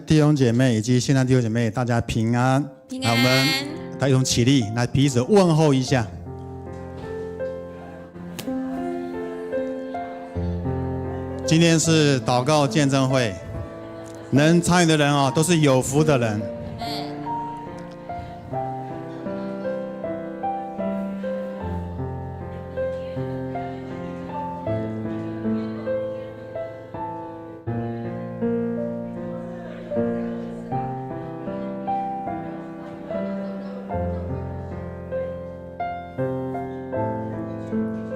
弟兄姐妹以及现在弟兄姐妹，大家平安。平安。我们大家一同起立，来彼此问候一下。今天是祷告见证会，能参与的人都是有福的人。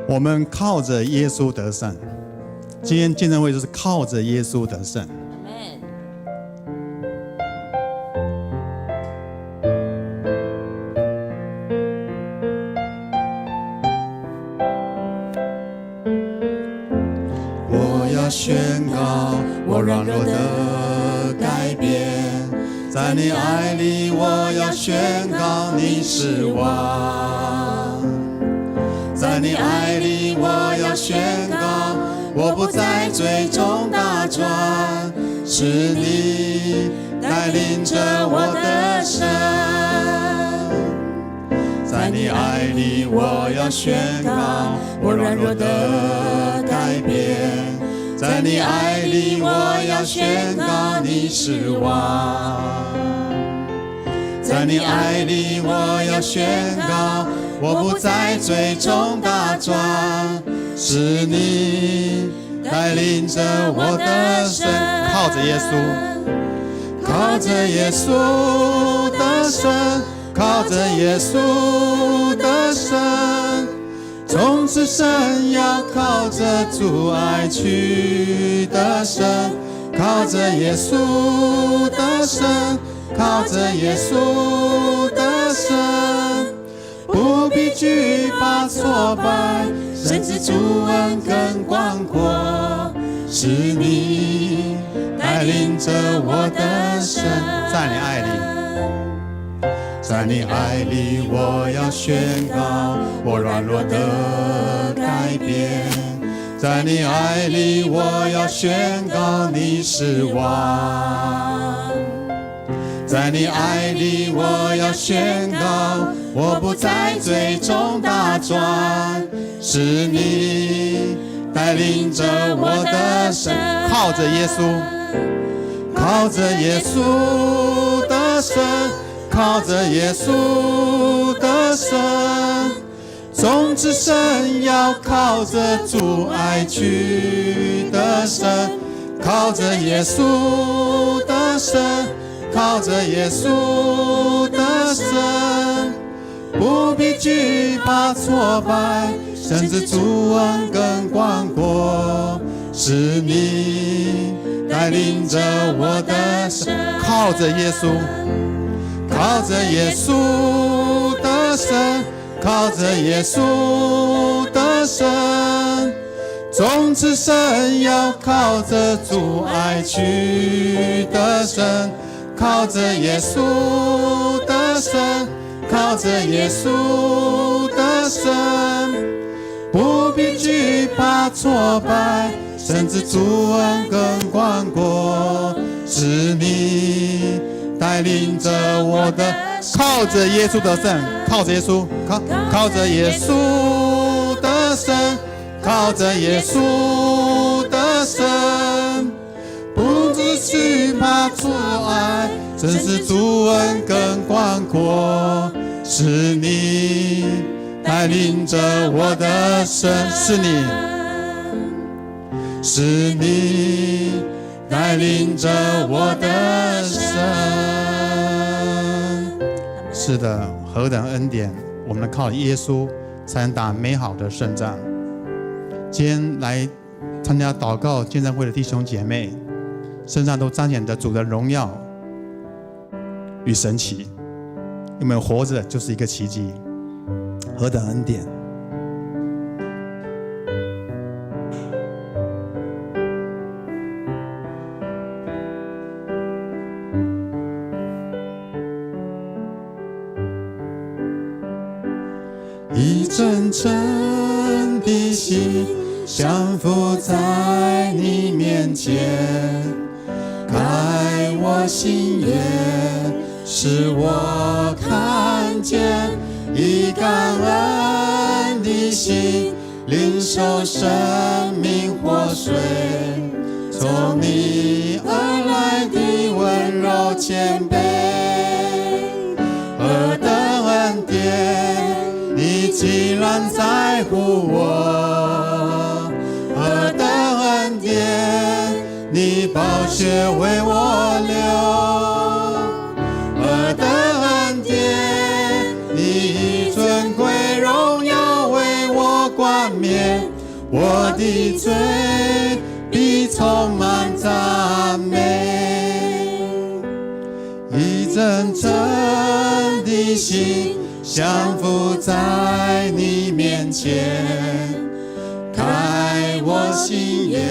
我们靠着耶稣得胜，今天见证会就是靠着耶稣得胜。我要宣告我软弱的改变，在你爱里我要宣告你是王。在你爱里我要宣告，我不再追踪打转，是你带领着我的生。在你爱里我要宣告我软弱的改变，在你爱里我要宣告你是王。在你爱里我要宣告，我不再追踪打转，是你带领着我的生。靠着耶稣，靠着耶稣的生，靠着耶稣的生，从此生要靠着主爱去的生，靠着耶稣的生，靠着耶稣的生，不必惧怕挫败，甚至主恩更广阔，是你带领着我的生。在你爱里，在你爱里我要宣告我软弱的改变，在你爱里我要宣告你是王。在你爱里我要宣告，我不再追踪打转，是你带领着我的生。靠着耶稣，靠着耶稣的生，靠着耶稣的生，从此生要靠着主爱去的生，靠着耶稣的生，靠着耶稣的生，不必惧怕挫败，甚至主恩更广阔，是你带领着我的生。靠着耶稣，靠着耶稣的生，靠着耶稣的生，从此生要靠着主爱去的生，靠着耶稣的生，靠着耶稣的生，不必惧怕挫败，甚至主恩更广阔，是你带领着我的。靠着耶稣的生，靠着耶稣，靠着耶稣的生，靠着耶稣的生，不知惧怕阻碍，真是主恩更广阔，是你带领着我的生。是你，是你带领着我的生。是的，何等恩典，我们靠耶稣才能打美好的胜仗。今天来参加祷告见证会的弟兄姐妹，身上都彰显着主的荣耀与神奇，因为活着就是一个奇迹，何等恩典。一阵阵的心降伏在你面前，开我心眼，使我看见，以感恩的心领受生命活水，从你而来的温柔谦卑，何等恩典，你竟然在乎我，何等恩典，你宝血为我流，何等恩典，你以尊贵荣耀为我冠冕，我的罪必充满赞美，一真诚的心降服在你面前，开我心眼，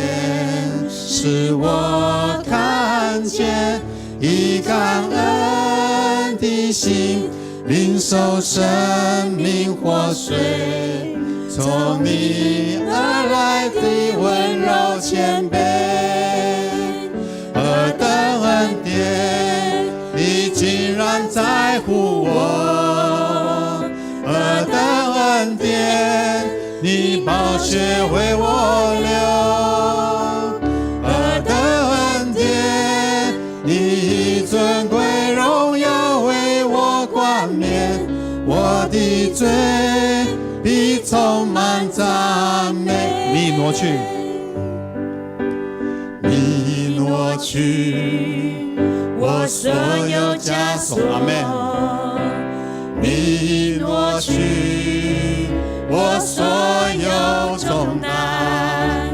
使我看见，以感恩的心领受生命活水，从你而来的温柔谦卑，何等恩典，你竟然在乎我，何等恩典，你宝血为我流，何等恩典，你以尊贵荣耀为我冠冕，我的罪必充满赞美。你挪去，你挪去我所有枷锁，阿们。你挪去我所有重担，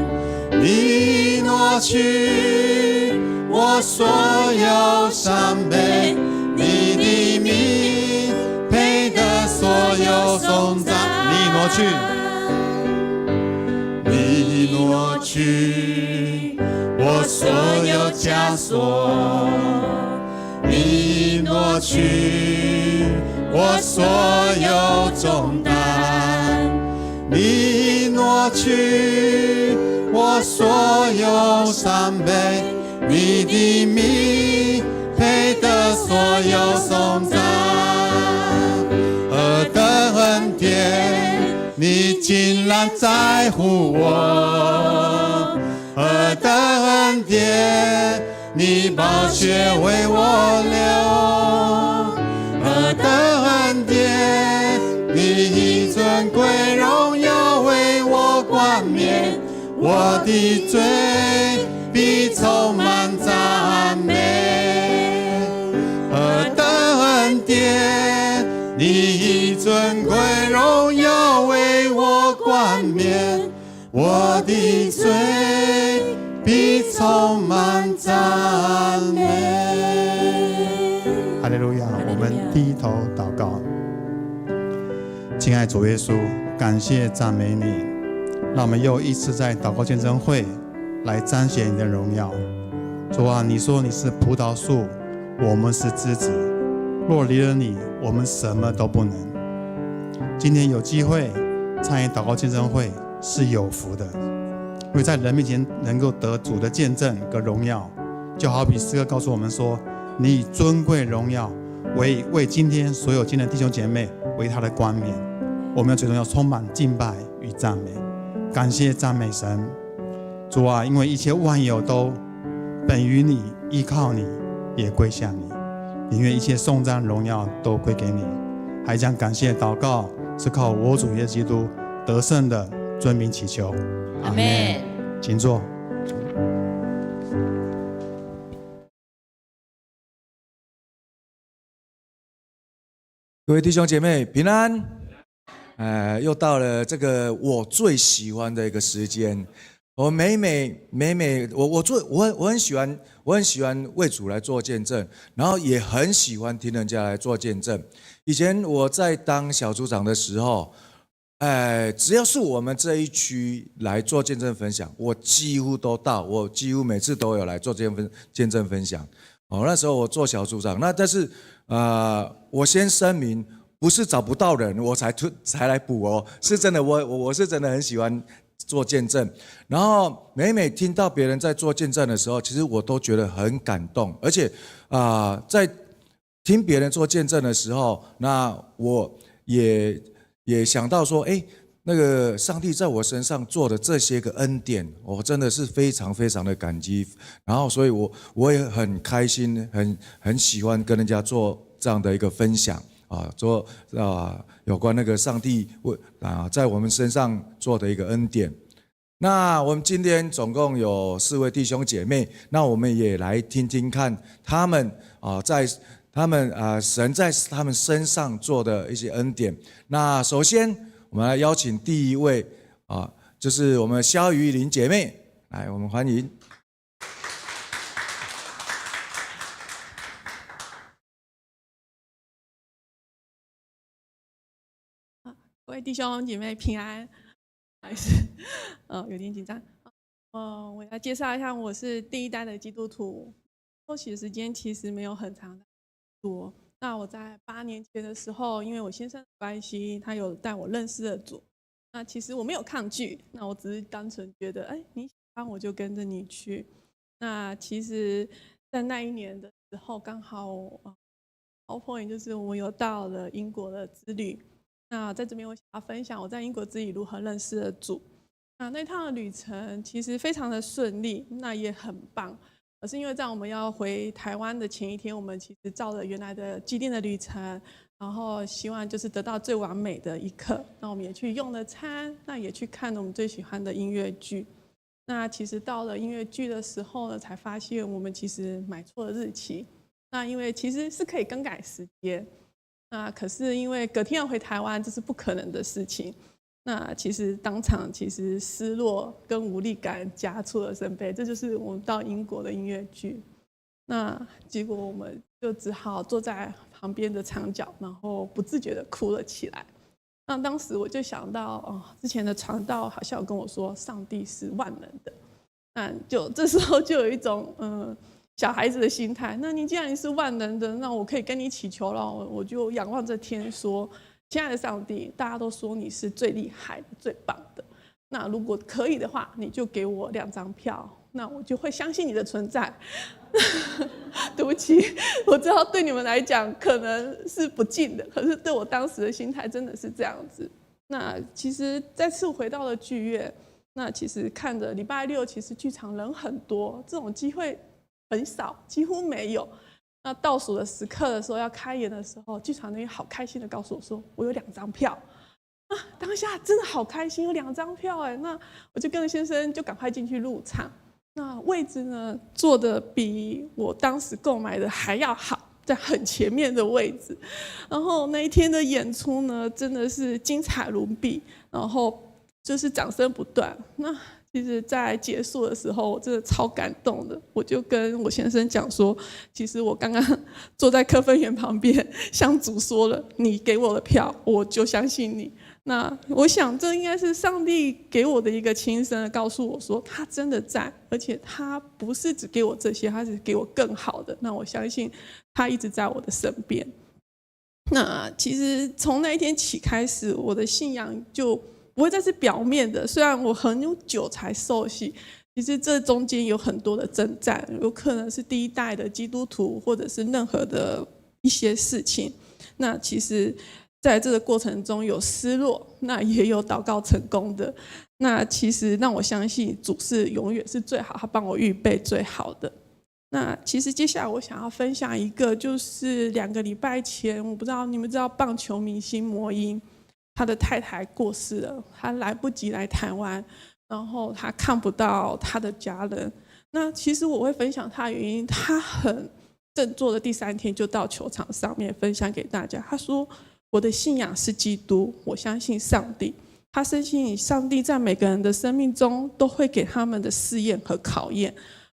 你挪去我所有伤悲，你的名配得所有颂赞。你挪去，你挪去我所有枷锁，你挪去我所有重担，你挪去我所有伤悲，你的名配得所有颂赞。何等恩典，你竟然在乎我，何等恩典，你宝血为我流，何等恩典，你以尊贵荣耀为我冠冕，我的罪必充满赞美。何等恩典，你以尊贵荣耀为我冠冕，我的罪必充满赞美。哈利路亚！我们低头祷告。亲爱主耶稣，感谢赞美你，让我们又一次在祷告见证会来彰显你的荣耀。主啊，你说你是葡萄树，我们是枝子，若离了你，我们什么都不能。今天有机会参与祷告见证会是有福的，因为在人面前能够得主的见证跟荣耀，就好比诗歌告诉我们说，你以尊贵荣耀为今天所有今天的弟兄姐妹为他的冠冕。我们最终要充满敬拜与赞美，感谢赞美神。主啊，因为一切万有都本于你，依靠你，也归向你，宁愿一切颂赞荣耀都归给你。还将感谢祷告是靠我主耶稣基督得胜的尊名祈求，阿们。请坐。各位弟兄姐妹平安。又到了这个我最喜欢的一个时间。我每我很喜欢为主来做见证，然后也很喜欢听人家来做见证。以前我在当小组长的时候，只要是我们这一区来做见证分享，我几乎都到，我几乎每次都有来做见证分享。那时候我做小组长，但是我先声明，不是找不到人我才来补哦，是真的，我是真的很喜欢做见证，然后每听到别人在做见证的时候，其实我都觉得很感动，而且在听别人做见证的时候，那我也想到说，那个上帝在我身上做的这些个恩典，我真的是非常非常的感激。然后，所以我也很开心，很喜欢跟人家做这样的一个分享做有关那个上帝在我们身上做的一个恩典。那我们今天总共有4位弟兄姐妹，那我们也来听听看他们神在他们身上做的一些恩典。那首先，我们来邀请第一位就是我们萧于玲姐妹，来，我们欢迎。各位弟兄姐妹平安，不好意思，有点紧张。我来介绍一下，我是第一代的基督徒，受洗的时间其实没有很长多。那我在8年前的时候，因为我先生的关系，他有带我认识了主。那其实我没有抗拒，那我只是单纯觉得，你喜欢我就跟着你去。那其实，在那一年的时候，刚好point 就是我有到了英国的之旅。那在这边我想要分享我在英国之旅如何认识了主。那趟的旅程其实非常的顺利，那也很棒。可是因为在我们要回台湾的前一天，我们其实照着原来的既定的旅程，然后希望就是得到最完美的一刻。那我们也去用了餐，那也去看了我们最喜欢的音乐剧。那其实到了音乐剧的时候呢，才发现我们其实买错了日期。那因为其实是可以更改时间，那可是因为隔天要回台湾，这是不可能的事情。那其实当场其实失落跟无力感加出了身背，这就是我们到英国的音乐剧。那结果我们就只好坐在旁边的墙角，然后不自觉的哭了起来。那当时我就想到，之前的传道好像有跟我说，上帝是万能的。那就这时候就有一种小孩子的心态。那你既然你是万能的，那我可以跟你祈求了。我就仰望着天说，亲爱的上帝，大家都说你是最厉害的、最棒的。那如果可以的话，你就给我2张票，那我就会相信你的存在。对不起，我知道对你们来讲可能是不敬的，可是对我当时的心态真的是这样子。那其实再次回到了剧院，那其实看着礼拜六，其实剧场人很多，这种机会很少，几乎没有。那倒数的时刻的时候，要开演的时候，剧场人员好开心的告诉我说，我有2张票。当下真的好开心，有2张票哎！那我就跟着先生就赶快进去入场。那位置呢，坐的比我当时购买的还要好，在很前面的位置。然后那一天的演出呢，真的是精彩如碧，然后就是掌声不断。那其实在结束的时候，我真的超感动的。我就跟我先生讲说，其实我刚刚坐在柯分园旁边，向主说了，你给我的票，我就相信你。那我想这应该是上帝给我的一个轻声的告诉我说，他真的在，而且他不是只给我这些，他是给我更好的。那我相信他一直在我的身边。那其实从那一天起开始，我的信仰就不会再是表面的。虽然我很久才受洗，其实这中间有很多的征战，有可能是第一代的基督徒，或者是任何的一些事情。那其实在这个过程中有失落，那也有祷告成功的。那其实让我相信主是永远是最好，他帮我预备最好的。那其实接下来我想要分享一个，就是2个礼拜前，我不知道你们知道棒球明星魔音，他的太太过世了，他来不及来台湾，然后他看不到他的家人。那其实我会分享他的原因，他很振作的第3天就到球场上面分享给大家。他说，我的信仰是基督，我相信上帝。他深信上帝在每个人的生命中都会给他们的试验和考验，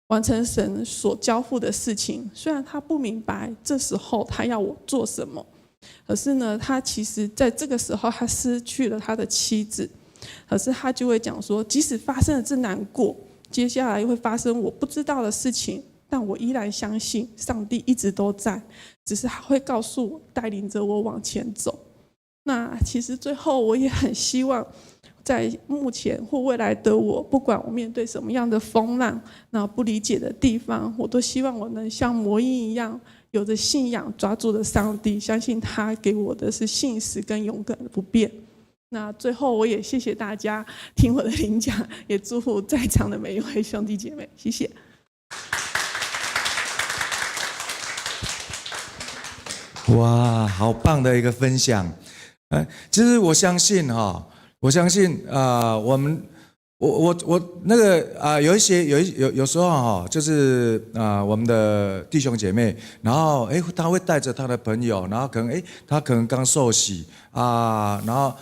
完成神所交付的事情。虽然他不明白这时候他要我做什么，可是呢，他其实在这个时候他失去了他的妻子，可是他就会讲说，即使发生了这难过，接下来会发生我不知道的事情，但我依然相信上帝一直都在，只是他会告诉我，带领着我往前走。那其实最后我也很希望，在目前或未来的我，不管我面对什么样的风浪，那不理解的地方，我都希望我能像魔音一样，有着信仰，抓住了上帝，相信他给我的是信实跟勇敢的不变。那最后我也谢谢大家听我的领讲，也祝福在场的每一位兄弟姐妹，谢谢。哇，好棒的一个分享！其实我相信我相信我那个有时候就是我们的弟兄姐妹，然后他会带着他的朋友，然后他可能刚受洗然后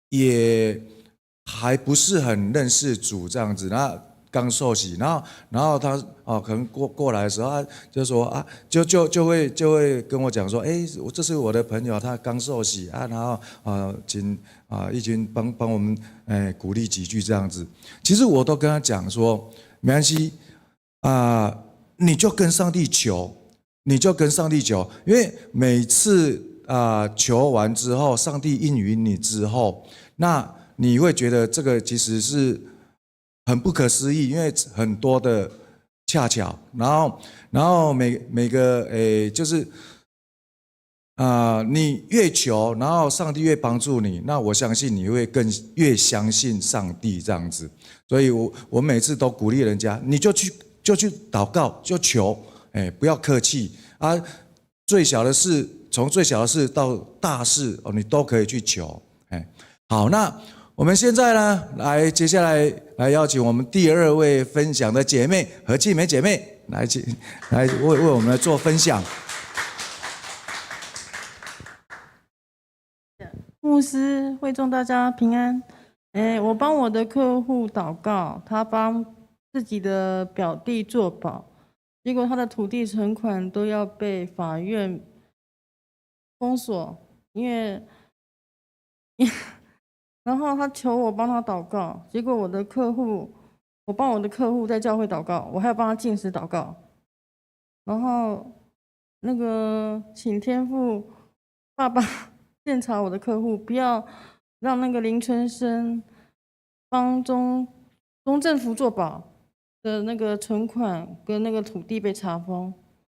也还不是很认识主这样子，那刚受洗，然后他可能过来的时候，就说就会跟我讲说，这是我的朋友，他刚受洗然后请义军帮我们鼓励几句这样子。其实我都跟他讲说，没关系你就跟上帝求，因为每次求完之后，上帝应允你之后，那你会觉得这个其实是很不可思议，因为很多的恰巧，然后每个就是你越求，然后上帝越帮助你，那我相信你会越相信上帝这样子。所以我每次都鼓励人家，你就去祷告，就求，不要客气最小的事，从最小的事到大事你都可以去求。好，那我们现在呢，接下来邀请我们第二位分享的姐妹何继梅姐妹来为我们来做分享。牧师，会众大家平安。我帮我的客户祷告，他帮自己的表弟做保，结果他的土地存款都要被法院封锁，然后他求我帮他祷告，结果我帮我的客户在教会祷告，我还要帮他禁食祷告，然后那个请天父爸爸监察我的客户，不要让那个林春生帮中政府做保的那个存款跟那个土地被查封，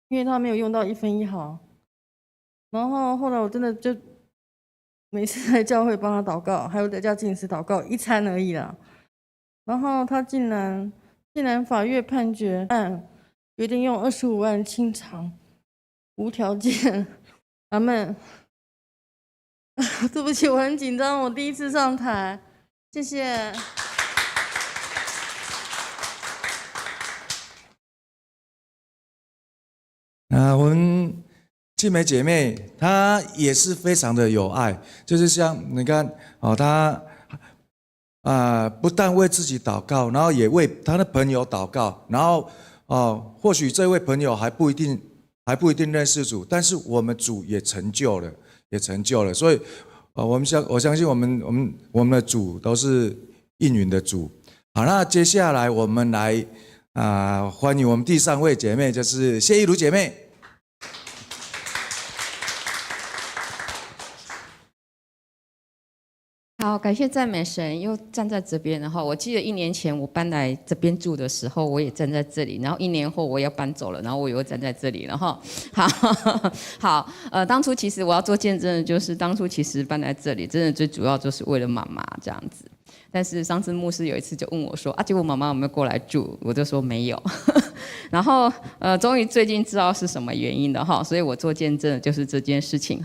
因为他没有用到1分1毫。然后后来我真的就每次来教会帮他祷告，还有在家禁食祷告1餐而已啦。然后他竟然法院判决案决定用25万清偿，无条件。阿们。对不起，我很紧张，我第一次上台，谢谢。我们继梅姐妹她也是非常的有爱，就是像你看她不但为自己祷告，然后也为她的朋友祷告，然后或许这位朋友还不一定认识主，但是我们主也成就了，所以我相信我们的主都是应允的主。好，那接下来我们来欢迎我们第3位姐妹，就是谢依如姐妹。好，感谢赞美神，又站在这边。然后我记得1年前我搬来这边住的时候，我也站在这里。然后1年后我要搬走了，然后我又站在这里。然后好，当初其实我要做见证的就是，当初其实搬来这里，真的最主要就是为了妈妈这样子。但是上次牧师有一次就问我说结果妈妈有没有过来住？我就说没有。然后终于最近知道是什么原因的所以我做见证的就是这件事情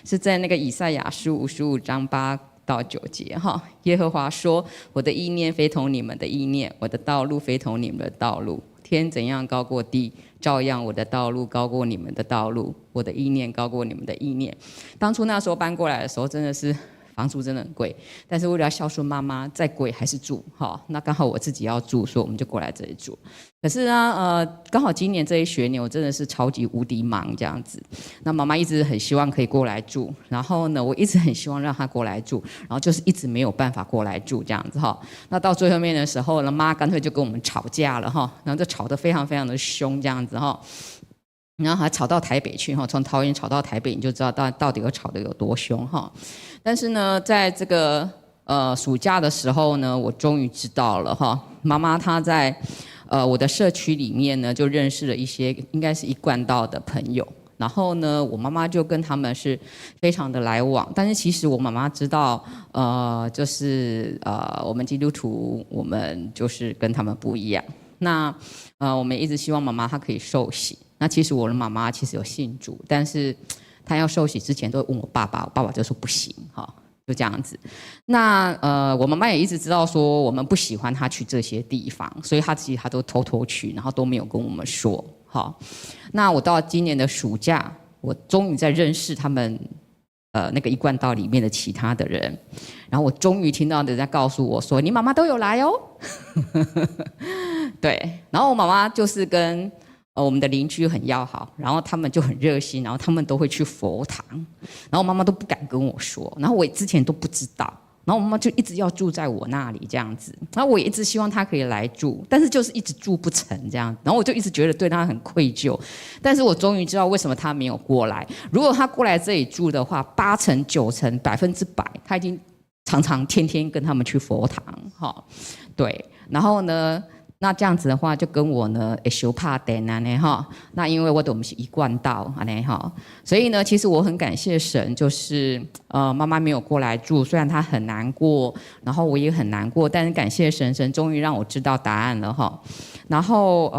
是在那个以赛亚书55章8到9节耶和华说：我的意念非同你们的意念，我的道路非同你们的道路。天怎样高过地，照样我的道路高过你们的道路，我的意念高过你们的意念。当初那时候搬过来的时候，真的是房租真的很贵，但是为了要孝顺妈妈，再贵还是住那刚好我自己要住，所以我们就过来这里住。可是呢刚好今年这一学年我真的是超级无敌忙这样子，那妈妈一直很希望可以过来住，然后呢我一直很希望让她过来住，然后就是一直没有办法过来住这样子那到最后面的时候呢，妈干脆就跟我们吵架了然后就吵得非常非常的凶这样子然后还吵到台北去哈，从桃园吵到台北，你就知道到底有吵得有多凶哈。但是呢，在这个暑假的时候呢，我终于知道了哈，妈妈她在我的社区里面呢，就认识了一些应该是一贯道的朋友。然后呢，我妈妈就跟他们是非常的来往，但是其实我妈妈知道，就是我们基督徒，我们就是跟他们不一样。那我们一直希望妈妈她可以受洗。那其实我的妈妈其实有信主，但是她要受洗之前都会问我爸爸，我爸爸就说不行，哈，就这样子。那我妈妈也一直知道说我们不喜欢她去这些地方，所以其实她都偷偷去，然后都没有跟我们说，好。那我到今年的暑假，我终于在认识他们那个一贯道里面的其他的人，然后我终于听到人家告诉我说，你妈妈都有来哦。对，然后我妈妈就是跟我们的邻居很要好，然后他们就很热心，然后他们都会去佛堂，然后我妈妈都不敢跟我说，然后我之前都不知道，然后我妈妈就一直要住在我那里这样子，然后我也一直希望她可以来住，但是就是一直住不成这样，然后我就一直觉得对她很愧疚，但是我终于知道为什么她没有过来。如果她过来这里住的话，8成9成100%，她已经常常天天跟他们去佛堂，哈，对，然后呢？那这样子的话，就跟我呢会相拍电啊呢哈。那因为我们是一贯道啊呢哈，所以呢，其实我很感谢神，就是妈妈没有过来住，虽然她很难过，然后我也很难过，但是感谢神，神终于让我知道答案了哈。然后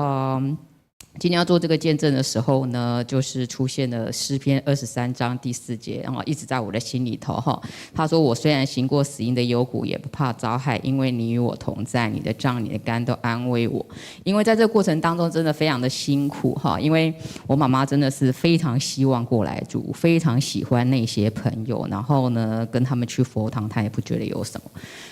今天要做这个见证的时候呢，就是出现了诗篇23章第4节，然后一直在我的心里头哈。他说：“我虽然行过死荫的幽谷，也不怕遭害，因为你与我同在，你的杖、你的竿都安慰我。”因为在这个过程当中，真的非常的辛苦哈，因为我妈妈真的是非常希望过来住，非常喜欢那些朋友，然后呢，跟他们去佛堂，她也不觉得有什么。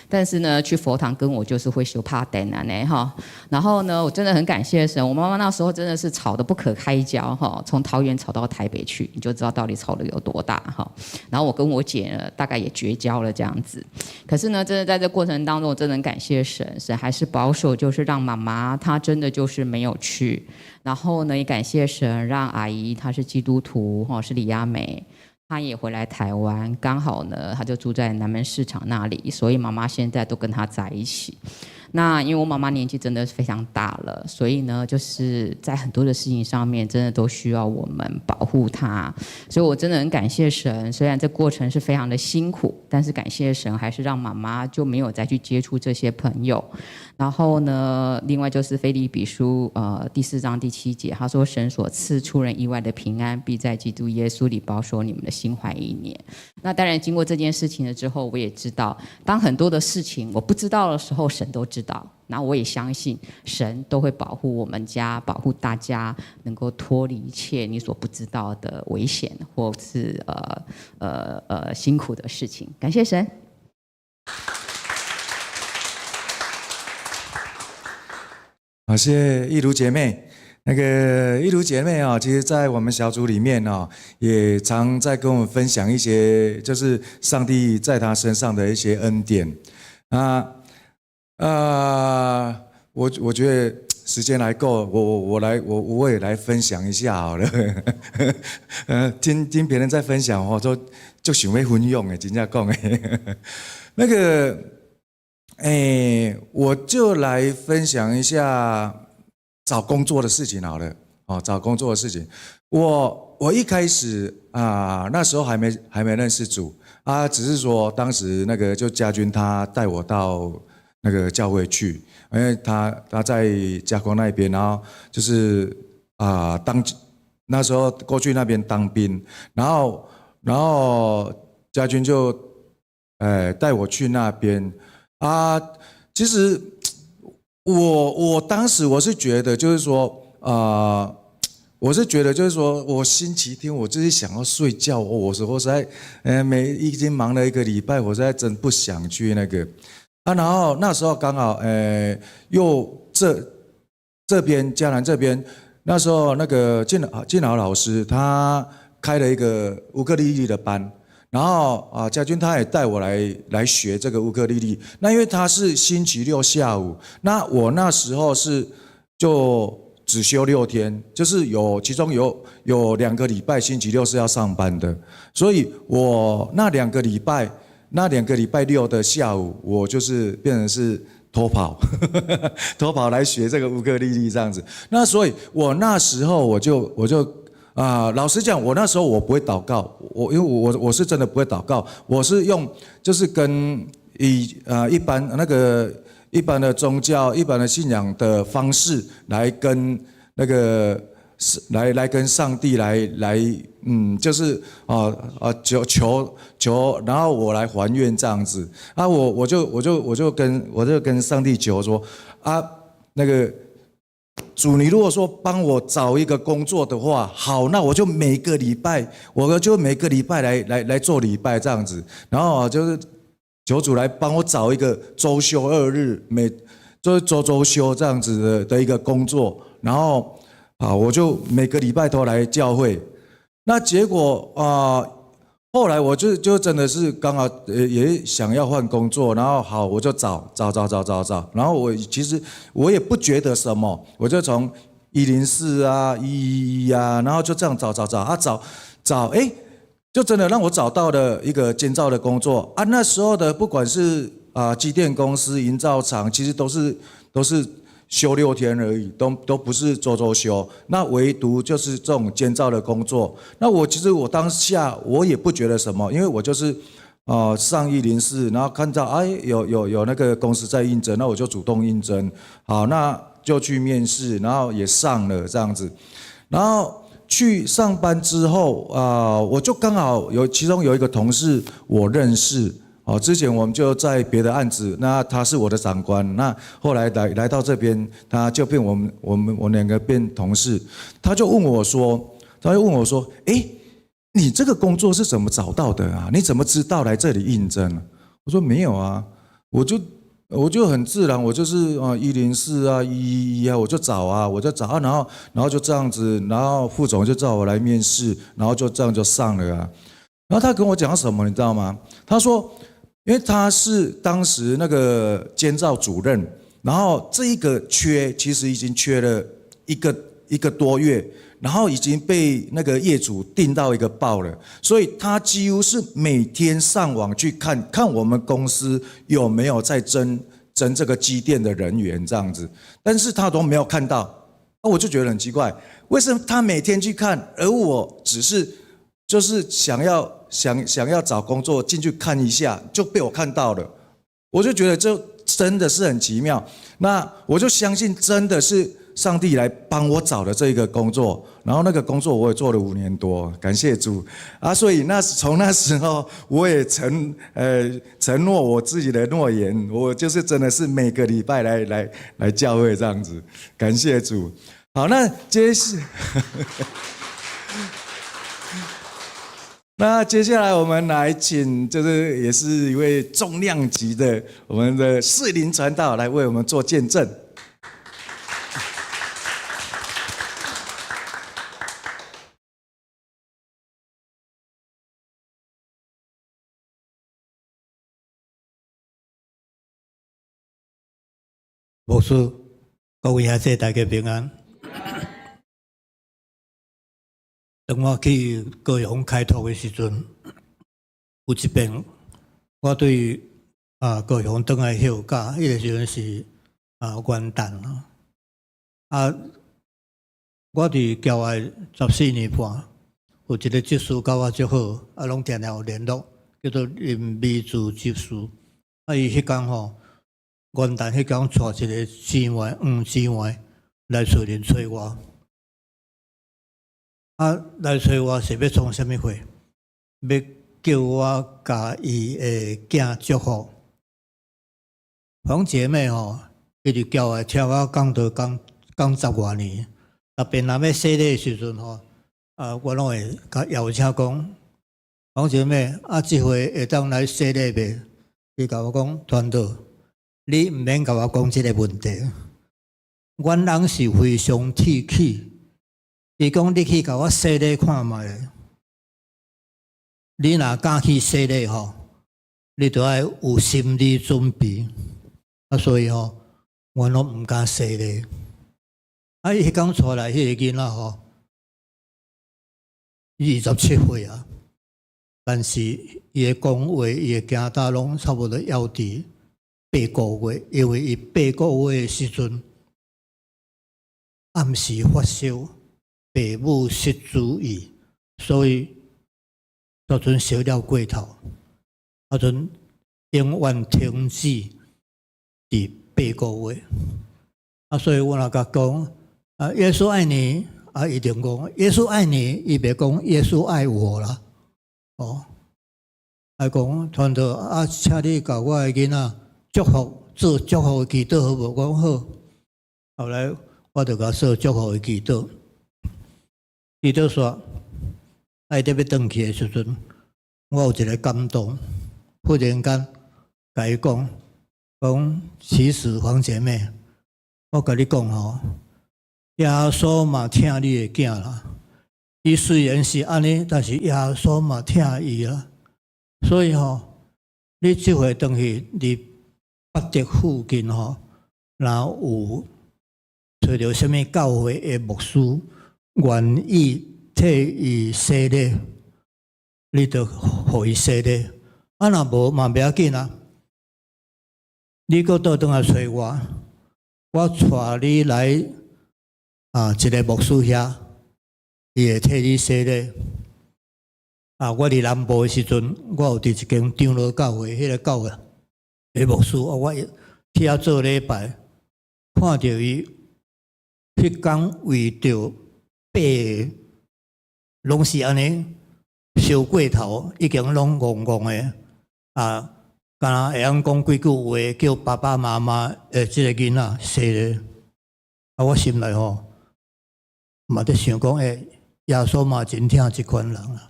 但是呢，去佛堂跟我就是会修怕等啊呢哈。然后呢，我真的很感谢神，我妈妈那时候真的是吵得不可开交哈，从桃园吵到台北去，你就知道到底吵得有多大哈。然后我跟我姐呢，大概也绝交了这样子。可是呢，真的在这过程当中，我真的很感谢神，神还是保守，就是让妈妈她真的就是没有去。然后呢，也感谢神，让阿姨她是基督徒哈，是李亚美。他也回来台湾，刚好呢，他就住在南门市场那里，所以妈妈现在都跟他在一起。那因为我妈妈年纪真的是非常大了，所以呢，就是在很多的事情上面，真的都需要我们保护她。所以我真的很感谢神，虽然这过程是非常的辛苦，但是感谢神还是让妈妈就没有再去接触这些朋友。然后呢，另外就是腓立比书第4章第7节，他说：“神所赐出人意外的平安，必在基督耶稣里保守你们的心怀意念。”那当然，经过这件事情了之后，我也知道，当很多的事情我不知道的时候，神都知道。然后我也相信，神都会保护我们家，保护大家，能够脱离一切你所不知道的危险，或是辛苦的事情。感谢神。好，谢谢义如姐妹。那个义如姐妹啊，其实在我们小组里面啊，也常在跟我们分享一些，就是上帝在她身上的一些恩典。我觉得时间来够，我也来分享一下好了。听别人在分享哦，就想要分享的，真正讲的。那个。我就来分享一下找工作的事情好了。找工作的事情，我一开始那时候还没认识主只是说当时那个就家军他带我到那个教会去，因为他在嘉光那边，然后就是那时候过去那边当兵，然后家军就带我去那边。其实我当时我是觉得就是说我星期天我就是想要睡觉，我实在已经忙了1个礼拜，我实在真不想去那个然后那时候刚好又这边嘉南这边那时候那个建豪老师他开了一个乌克丽丽的班。然后家军他也带我来学这个乌克丽丽。那因为他是星期6下午，那我那时候是就只休6天，就是其中有2个礼拜星期六是要上班的，所以我那2个礼拜六的下午，我就是变成是偷跑，偷跑来学这个乌克丽丽这样子。那所以我那时候我就老实讲，我那时候我不会祷告，因为我是真的不会祷告，我是用就是跟一般的宗教、一般的信仰的方式来跟来跟上帝就是求，然后我来还愿这样子啊，我就跟上帝求说啊，主，你如果说帮我找一个工作的话，好，那我就每个礼拜来做礼拜这样子，然后就是求主来帮我找一个周休2日，就是周休这样子的一个工作，然后我就每个礼拜都来教会。那结果后来我就真的是刚好也想要换工作，然后好我就找，然后其实我也不觉得什么，我就从104啊111啊，然后就这样找就真的让我找到了一个监造的工作啊。那时候的不管是机电公司、营造厂，其实都是休6天而已，都不是周休。那唯独就是这种监造的工作，那其实我当下我也不觉得什么，因为我就是上104，然后看到有那个公司在应征，那我就主动应征，好，那就去面试，然后也上了这样子，然后去上班之后我就刚好其中有一个同事我认识。之前我们就在别的案子，那他是我的长官，那后来来到这边，他就变我们2个变同事，他就问我说，你这个工作是怎么找到的啊？你怎么知道来这里应征？我说没有啊，我就很自然，我就是104啊111啊，我就找啊，然后就这样子，然后副总就叫我来面试，然后就这样就上了啊。然后他跟我讲什么，你知道吗？他说，因为他是当时那个监造主任，然后这一个缺其实已经缺了一个多月，然后已经被那个业主订到一个爆了，所以他几乎是每天上网去看我们公司有没有在征这个机电的人员这样子，但是他都没有看到，我就觉得很奇怪，为什么他每天去看，而我只是就是想要找工作进去看一下，就被我看到了，我就觉得这真的是很奇妙。那我就相信真的是上帝来帮我找的这个工作，然后那个工作我也做了5年多，感谢主啊！所以从那时候我也承诺我自己的诺言，我就是真的是每个礼拜来教会这样子，感谢主。好，那接下来我们来请，就是也是一位重量级的我们的士林传道来为我们做见证。牧师，各位兄弟大家平安。当我去高雄开拓的时阵，有一遍我对高雄转来休假，迄个时阵是元旦我伫教会14年半，有一个执事甲我足好，拢定定有联络，叫做林美珠执事。伊迄天元旦迄天带一个姊妹来厝里找我。来找我是要创什么会？要叫我甲伊的囝祝福。黄姐妹伊伫教会听我讲道讲10多年，别人要洗礼的时阵我拢会甲邀请讲，黄姐妹这回会当来洗礼袂？伊甲我讲，团长，你毋免甲我讲这个问题，阮人是非常铁气。伊讲你去甲我洗礼看卖，你若敢去洗礼你就要有心理准备。所以我拢毋敢洗礼。啊，伊刚出来迄个囡仔吼，27岁啊，但是伊的讲话、伊的行大拢差不多要伫8个月，因为伊8个月的时阵暗时发烧，父母失主意，所以就阵烧了过头，啊阵永远停止伫8个月。啊，所以我若甲讲，啊，耶稣爱你，啊，一定讲耶稣爱你，伊别讲耶稣爱我啦，哦，还讲传道啊，请你甲我的囡仔祝福，做祝福的祈祷好无？我讲好。后来我就甲做祝福的祈祷，祈祷说，爱得要转去的时阵，我有一个感动，忽然间甲伊讲，其实黄姐妹。我甲你讲吼，耶稣嘛疼你的囝啦。伊虽然是安尼，但是耶稣嘛疼伊啦。所以吼，你即回转去伫北德附近吼，若有找到什么教会的牧师愿意替伊洗礼，你就互伊洗礼。啊，若无嘛袂要紧啊，你搁倒转来找我。我带你来一个牧师遐，伊会替你洗礼。我伫南部的时阵，我有伫一间长老教会，迄个教会的牧师，我去遐做礼拜，看到伊迄天为着爬，拢是安尼烧过头，已经拢戆戆的敢若会晓讲几句话，叫爸爸妈妈即个囡仔洗礼。我心内吼，嘛在想讲，耶稣嘛真疼即款人啊。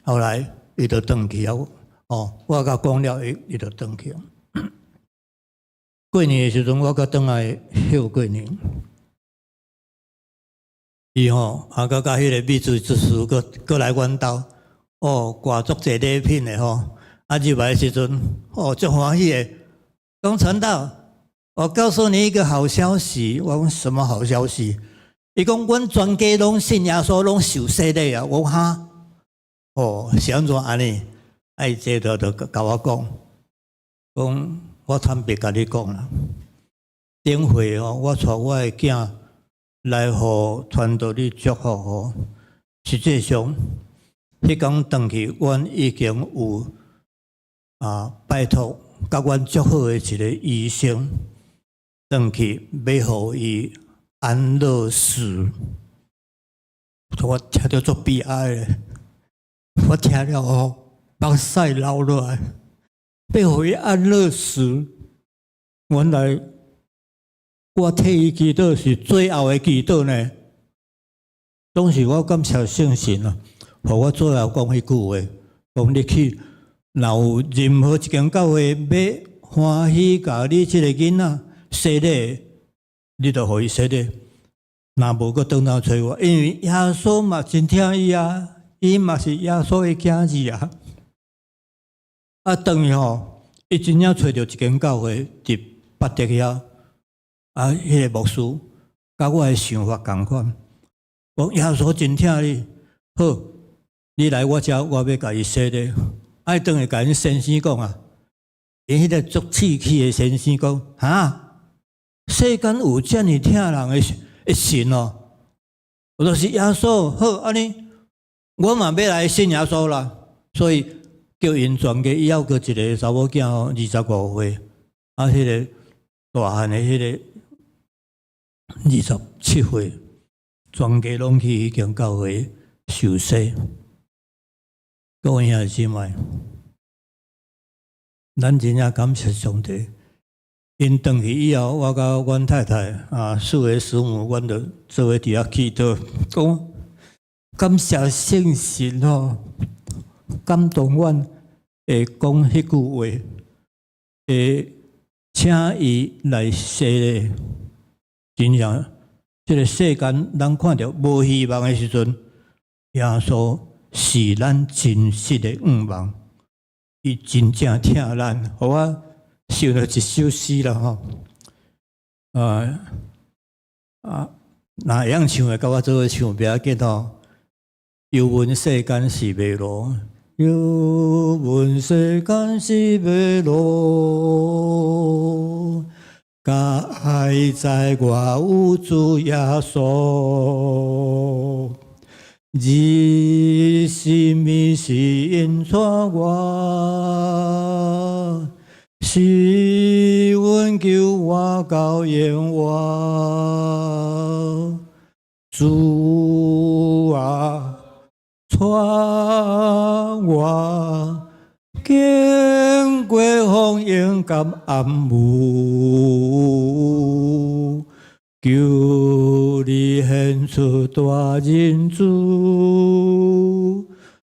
后来伊就转去啊，我甲讲了，伊就转去。过年的时阵，我甲转来休过年。伊吼甲迄个秘书之师，搁来阮兜，挂足侪礼品的吼。入来的时阵，足欢喜的。讲传道，我告诉你一个好消息。我讲什么好消息？伊讲阮全家拢信耶稣，拢受洗礼啊。我讲哈，是安怎安尼？伊这就甲我讲我坦白甲你讲啦。顶回我带我的囝来互传道你祝福实际上，迄天转去，阮已经有。拜托，甲阮足好的一个医生，转去要互伊安乐死。我听到足悲哀的，我听了目屎流落来，要互伊安乐死。原来我替伊祈祷是最后的祈祷呢。当时我感谢圣神啊，互我最后讲迄句话，讲你去。若有任何一间教会要欢喜甲你即个囡仔洗礼，你就互伊洗礼。若无阁转来找我，因为耶稣嘛真疼伊啊，伊嘛是耶稣的囝子啊。等于伊真正找到一间教会伫北德遐，迄个牧师甲我的想法同款，讲耶稣真疼你，好，你来我遮，我要甲伊洗礼。爱等下甲因先生讲啊，因迄个足气气的先生讲，世间有遮尔疼人的神哦，我就是耶稣。好，安尼我嘛要来信耶稣啦，所以叫因全家以后个一个查某囝25岁，迄个大汉的迄个27岁，全家拢去迄间教会受洗。各位兄弟姊妹，咱真正感谢上帝。因转去以后，我甲阮太太4个师母，阮就做伙伫遐祈祷，讲感谢圣神感动阮会讲迄句话，会请伊来洗礼。真正，这个世间咱看到无希望的时阵，耶稣是咱真实的愿望，伊真正疼咱。互我想到一首诗啦啊，那会样唱的，甲我做伙唱，不要紧哦。游问世间是迷路，游问世间是迷路，甲爱在我有主耶稣。你是咪是引带我，是阮救我到永远。主啊，带我经过风雨甲暗雾。求你献出大仁慈，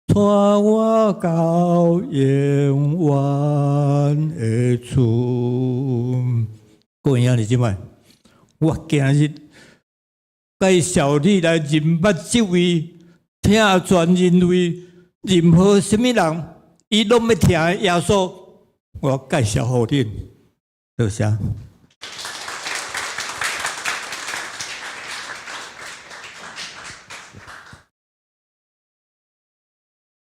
带我到永远的厝。各位兄弟姊妹，我今日介绍你来认捌这位听全人类任何什么人，伊拢要听的耶稣，我介绍给恁，多谢。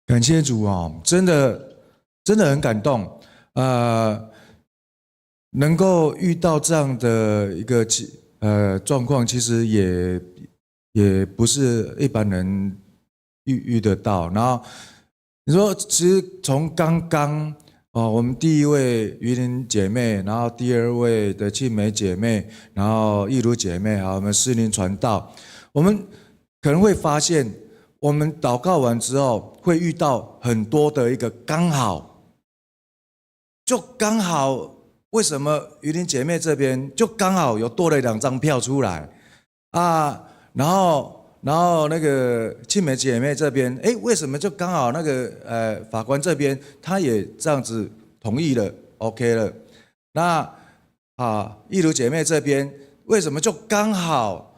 感谢主哦，真的很感动，能够遇到这样的一个状况，其实也不是一般人遇得到。然后你说，其实从刚刚我们第一位于林姐妹，然后第二位的庆美姐妹，然后义如姐妹，还有我们诗林传道，我们可能会发现。我们祷告完之后，会遇到很多的一个刚好，就刚好，为什么于林姐妹这边就刚好有多了2张票出来啊？然后那个庆美姐妹这边，为什么就刚好那个法官这边他也这样子同意了 ，OK 了？那义如姐妹这边为什么就刚好？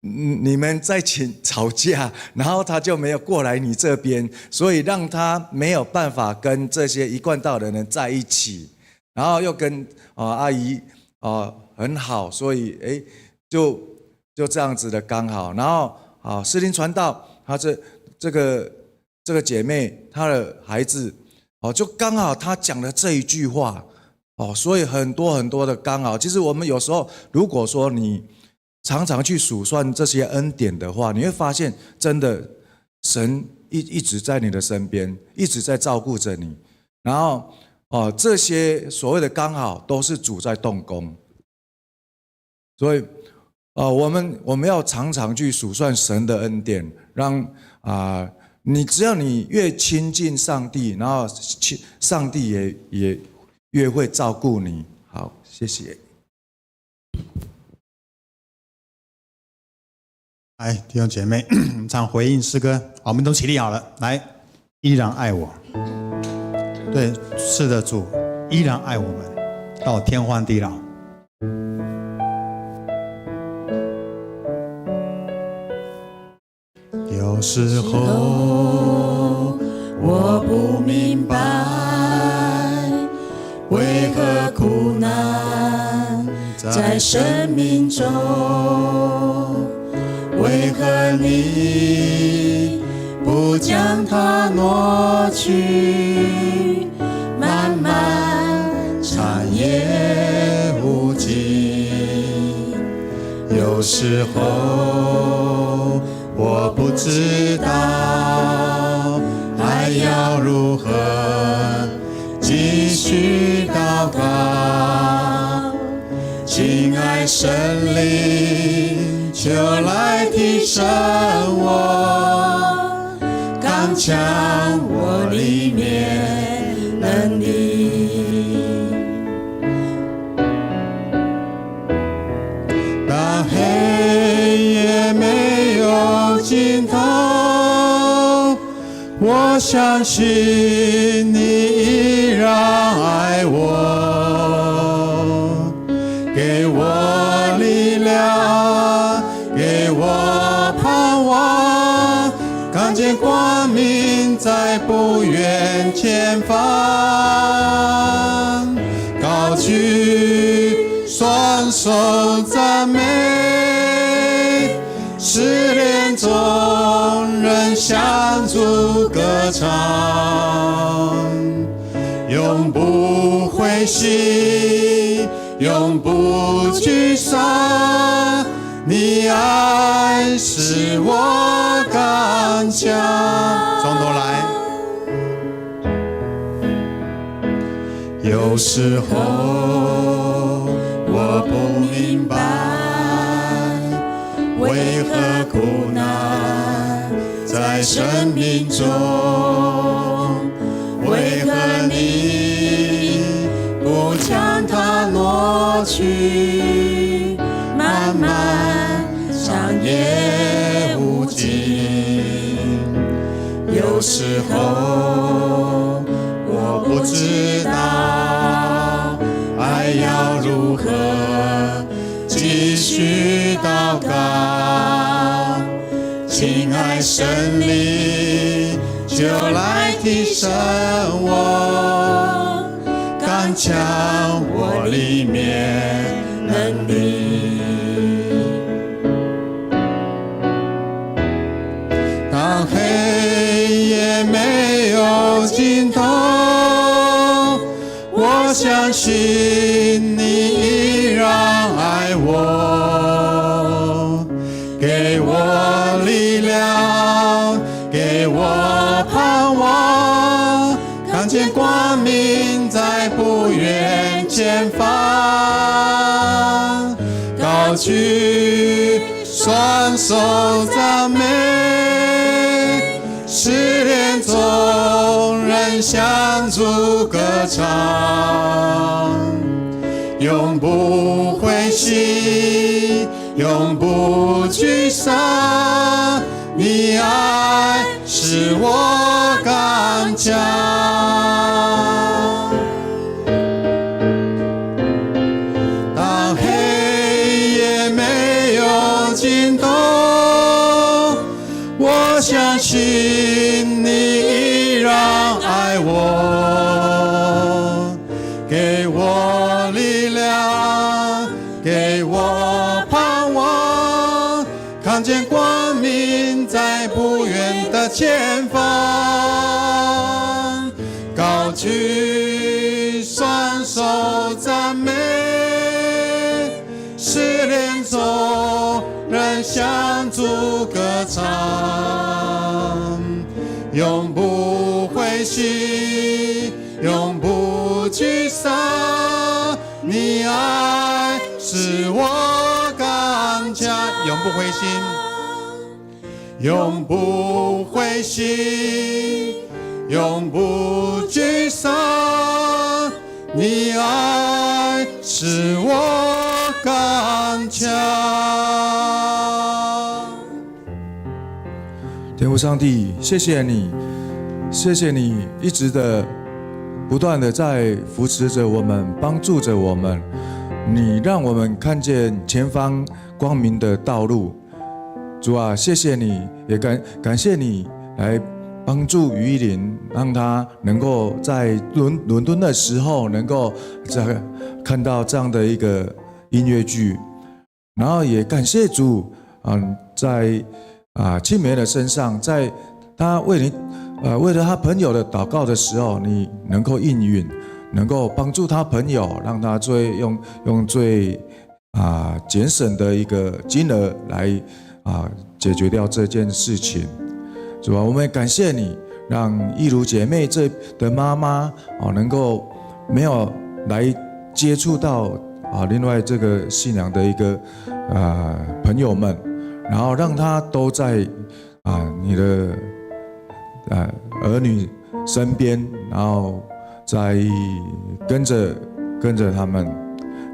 你们在吵架，然后他就没有过来你这边，所以让他没有办法跟这些一贯道的人在一起，然后又跟阿姨很好，所以就这样子的刚好。然后诗林传道，他这个姐妹她的孩子就刚好他讲了这一句话所以很多的刚好。其实我们有时候如果说你常常去数算这些恩典的话，你会发现，真的神一直在你的身边，一直在照顾着你。然后这些所谓的刚好，都是主在动工。所以我们要常常去数算神的恩典，让只要你越亲近上帝，然后上帝也越会照顾你。好，谢谢。来，弟兄姐妹，我们唱回应诗歌，我们都起立好了。来，依然爱我。对，是的，主依然爱我们，到天荒地老。有时候我不明白，为何苦难在生命中。为何你不将它挪去？漫漫长夜无尽，有时候我不知道还要如何继续祷告。亲爱圣灵，就来提升我，刚强我里面能力。当黑夜没有尽头，我相信你依然爱我，给我力量，给我盼望，看见光明在不远前方，高举双手赞美。向主歌唱，永不灰心，永不沮丧。你爱使我刚强。从头来。有时候我不明白，为何苦难在生命中？为何你不将它挪去？漫漫长夜无尽，有时候我不知道爱要如何继续祷告，亲爱神灵就来提升我，刚强我里面能力。当黑夜没有尽头，我相信你依然爱我，给我力量，给我盼望，看见光明在不远前方，高举双手赞美，试炼中仍向主歌唱，永不灰心，永不沮丧，你爱使我刚强。当黑夜没有尽头，我相信你依然爱我，给我力量，给我盼望，看见光明在不远的前方，高举双手赞美，试炼中仍向主歌唱，永不灰心，永不沮丧，你爱使我刚强，永不灰心，永不灰心，永不沮丧，你爱使我刚强。天父上帝，谢谢你，谢谢你一直的不断的在扶持着我们，帮助着我们，你让我们看见前方光明的道路。主啊，谢谢你，也感谢你来帮助于林，让他能够在伦敦的时候能够看到这样的一个音乐剧，然后也感谢主，在青梅的身上，在他为了他朋友的祷告的时候，你能够应允，能够帮助他朋友，让他用最节省的一个金额来解决掉这件事情，是吧？我们感谢你，让义如姐妹这的妈妈能够没有来接触到另外这个信仰的一个朋友们，然后让他都在你的儿女身边，然后在跟着他们。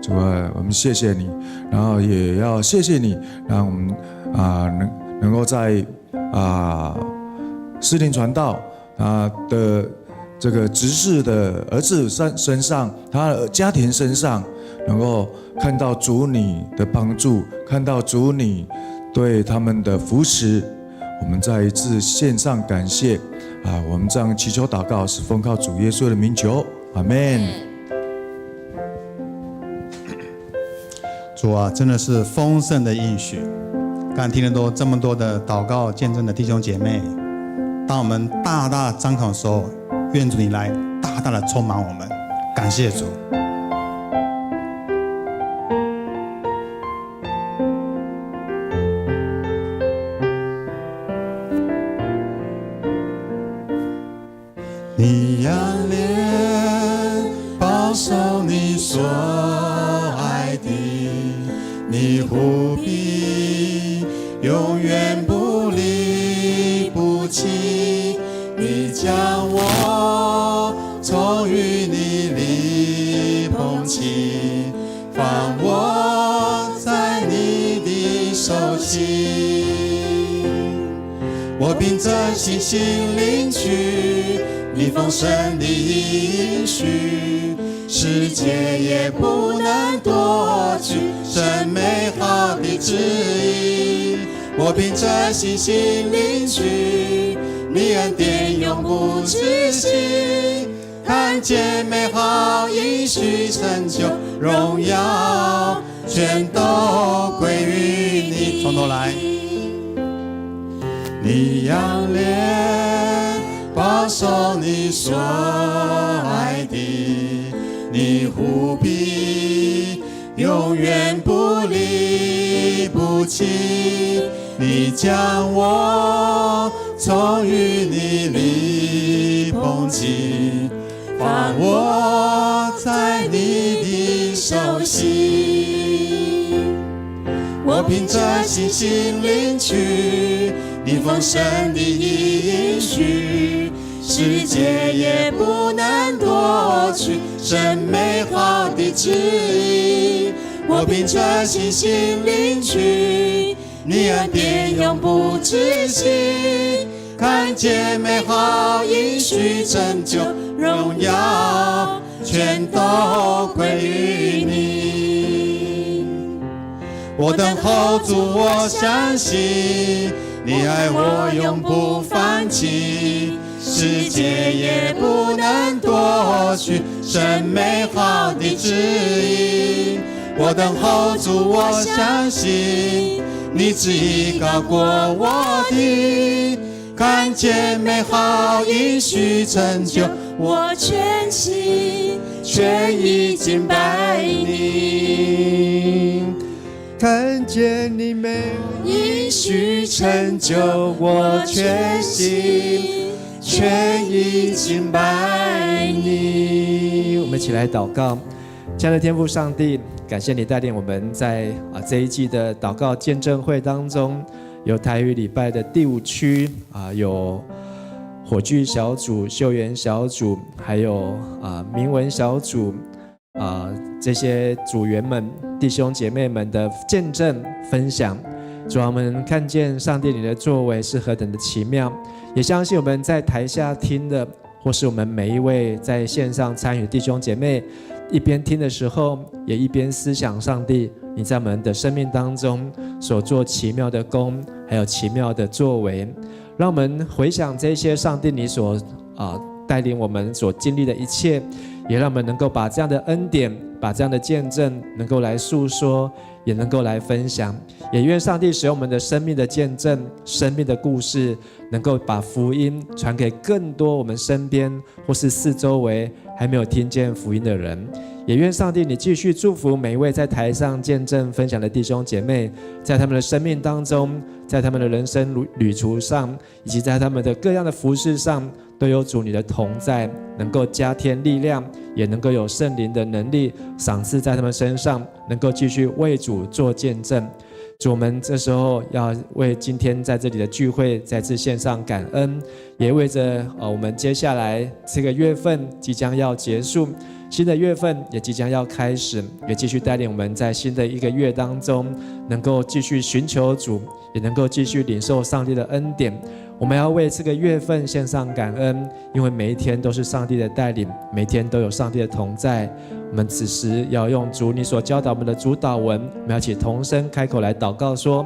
主啊，我们谢谢你，然后也要谢谢你，让我们能够在士林传道他的这个执事的儿子身上，他的家庭身上，能够看到主你的帮助，看到主你对他们的扶持。我们再一次献上感谢我们这样祈求祷告，是奉靠主耶稣的名求，阿们。主啊，真的是丰盛的应许。刚才听了这么多的祷告见证的弟兄姐妹，当我们大大张口的时候，愿主你来大大的充满我们。感谢主。你仰脸保守你所爱的，你护庇永远不离不弃，你将我从淤泥里捧起，放我在你的手心。我凭着信心领取你丰盛的应许，世界也不能夺取神美好的旨意。我凭着信心领取你恩典永不止息，看见美好应许成就，荣耀全都归于你。从头来，你仰脸保守你所爱的，你护庇永远不离不弃，你将我从淤泥里捧起，放我在你的手心。我凭着信心领取你丰盛的应许，世界也不能夺取神美好的旨意。我凭着信心领取你恩典永不止息，看见美好应许成就，荣耀全都归于你。我等候主，我相信你爱我永不放弃，世界也不能夺取神美好的旨意。我等候主，我相信你旨意高过我的，看见美好应许成就，我全心全意敬拜你。看见你美应许成就，我全心全意敬拜你。我们一起来祷告。亲爱的天父上帝，感谢你带领我们在这一季的祷告见证会当中，有台语礼拜的第5区有火炬小组、秀园小组，还有铭文小组这些组员们、弟兄姐妹们的见证分享。主啊，我们看见上帝你的作为是何等的奇妙，也相信我们在台下听的，或是我们每一位在线上参与的弟兄姐妹，一边听的时候，也一边思想上帝你在我们的生命当中所做奇妙的工，还有奇妙的作为。让我们回想这些上帝你所带领我们所经历的一切，也让我们能够把这样的恩典，把这样的见证能够来诉说，也能够来分享。也愿上帝使用我们的生命的见证、生命的故事，能够把福音传给更多我们身边或是四周围还没有听见福音的人。也愿上帝你继续祝福每一位在台上见证分享的弟兄姐妹，在他们的生命当中，在他们的人生旅途上，以及在他们的各样的服事上，都有主你的同在，能够加添力量，也能够有圣灵的能力赏赐在他们身上，能够继续为主做见证。主，我们这时候要为今天在这里的聚会再次献上感恩，也为着我们接下来这个月份即将要结束，新的月份也即将要开始，也继续带领我们在新的一个月当中，能够继续寻求主，也能够继续领受上帝的恩典。我们要为这个月份献上感恩，因为每一天都是上帝的带领，每一天都有上帝的同在。我们此时要用主你所教导我们的主祷文，我们要一起同声开口来祷告说：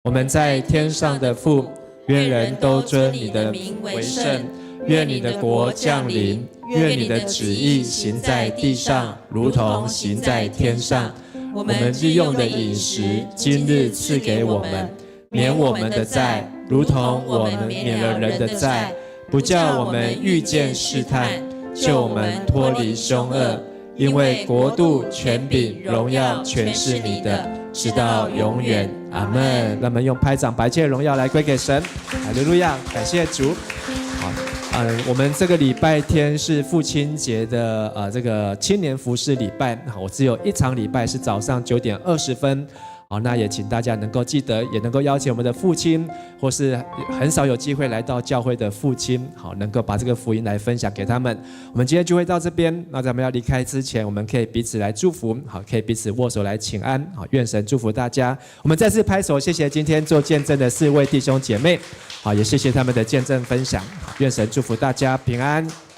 我们在天上的父，愿人都尊你的名为圣，愿你的国降临，愿你的旨意行在地上，如同行在天上。我们日用的饮食，今日赐给我们，免我们的债，如同我们免了人的债，不叫我们遇见试探，救我们脱离凶恶。因为国度、权柄、荣耀，全是你的，直到永远。阿们。那么用拍掌，把一切荣耀来归给神。哈利路亚，感谢主。好，我们这个礼拜天是父亲节的这个青年服事礼拜。好，我只有一场礼拜是早上9点20分。好，那也请大家能够记得，也能够邀请我们的父亲，或是很少有机会来到教会的父亲，好，能够把这个福音来分享给他们。我们今天就会到这边，那在我们要离开之前，我们可以彼此来祝福，好，可以彼此握手来请安，好，愿神祝福大家。我们再次拍手，谢谢今天做见证的4位弟兄姐妹，好，也谢谢他们的见证分享，好，愿神祝福大家平安。